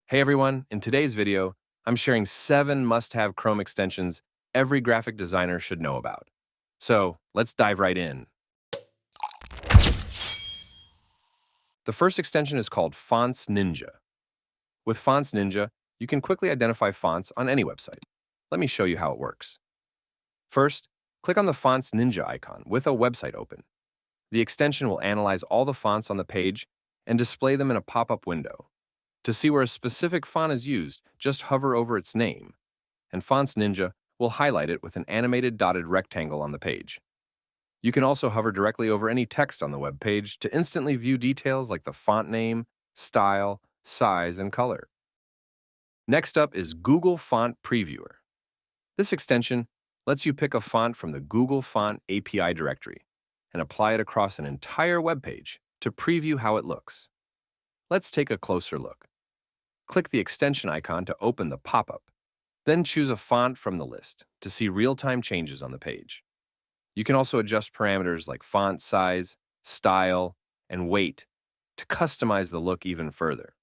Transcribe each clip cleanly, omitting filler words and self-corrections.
Hey everyone, in today's video, I'm sharing 7 must-have Chrome extensions every graphic designer should know about. So let's dive right in. The first extension is called Fonts Ninja. With Fonts Ninja, you can quickly identify fonts on any website. Let me show you how it works. First, click on the Fonts Ninja icon with a website open. The extension will analyze all the fonts on the page and display them in a pop-up window. To see where a specific font is used, just hover over its name, and Fonts Ninja will highlight it with an animated dotted rectangle on the page. You can also hover directly over any text on the web page to instantly view details like the font name, style, size, and color. Next up is Google Font Previewer. This extension lets you pick a font from the Google Font API directory and apply it across an entire web page to preview how it looks. Let's take a closer look. Click the extension icon to open the pop-up. Then choose a font from the list to see real-time changes on the page. You can also adjust parameters like font size, style, and weight to customize the look even further.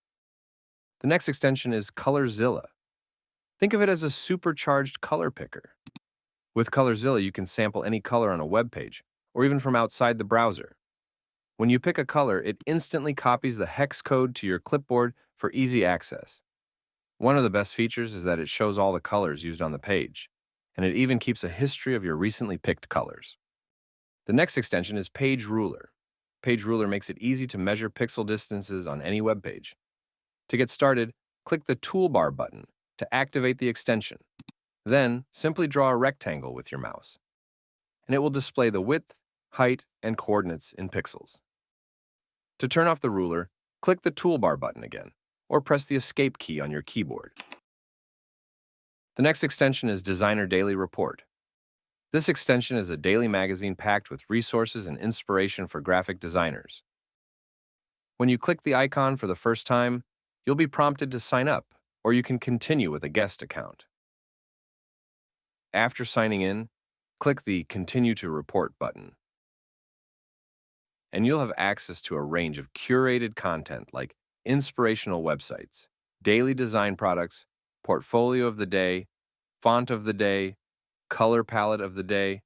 The next extension is ColorZilla. Think of it as a supercharged color picker. With ColorZilla, you can sample any color on a web page, or even from outside the browser. When you pick a color, it instantly copies the hex code to your clipboard for easy access. One of the best features is that it shows all the colors used on the page, and it even keeps a history of your recently picked colors. The next extension is Page Ruler. Page Ruler makes it easy to measure pixel distances on any web page. To get started, click the toolbar button to activate the extension. Then, simply draw a rectangle with your mouse, and it will display the width, height, and coordinates in pixels. To turn off the ruler, click the toolbar button again, or press the Escape key on your keyboard. The next extension is Designer Daily Report. This extension is a daily magazine packed with resources and inspiration for graphic designers. When you click the icon for the first time, you'll be prompted to sign up, or you can continue with a guest account. After signing in, click the Continue to Report button, and you'll have access to a range of curated content like inspirational websites, daily design products, portfolio of the day, font of the day, color palette of the day,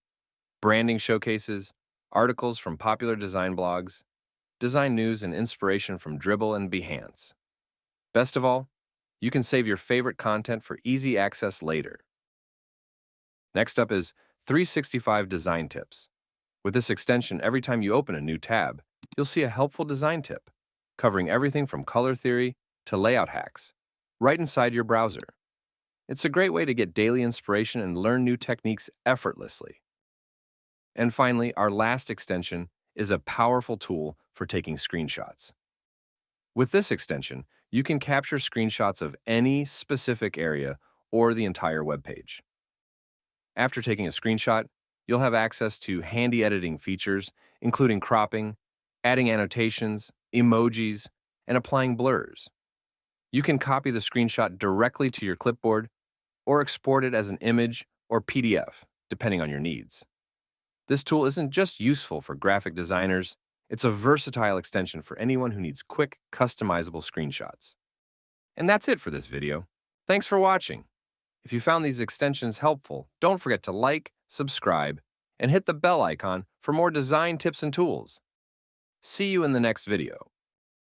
branding showcases, articles from popular design blogs, design news and inspiration from Dribbble and Behance. Best of all, you can save your favorite content for easy access later. Next up is 365 Design Tips. With this extension, every time you open a new tab, you'll see a helpful design tip, covering everything from color theory to layout hacks, right inside your browser. It's a great way to get daily inspiration and learn new techniques effortlessly. And finally, our last extension is a powerful tool for taking screenshots. With this extension, you can capture screenshots of any specific area or the entire web page. After taking a screenshot, you'll have access to handy editing features, including cropping, adding annotations, emojis, and applying blurs. You can copy the screenshot directly to your clipboard or export it as an image or PDF, depending on your needs. This tool isn't just useful for graphic designers, it's a versatile extension for anyone who needs quick, customizable screenshots. And that's it for this video. Thanks for watching. If you found these extensions helpful, don't forget to like, subscribe, and hit the bell icon for more design tips and tools. See you in the next video.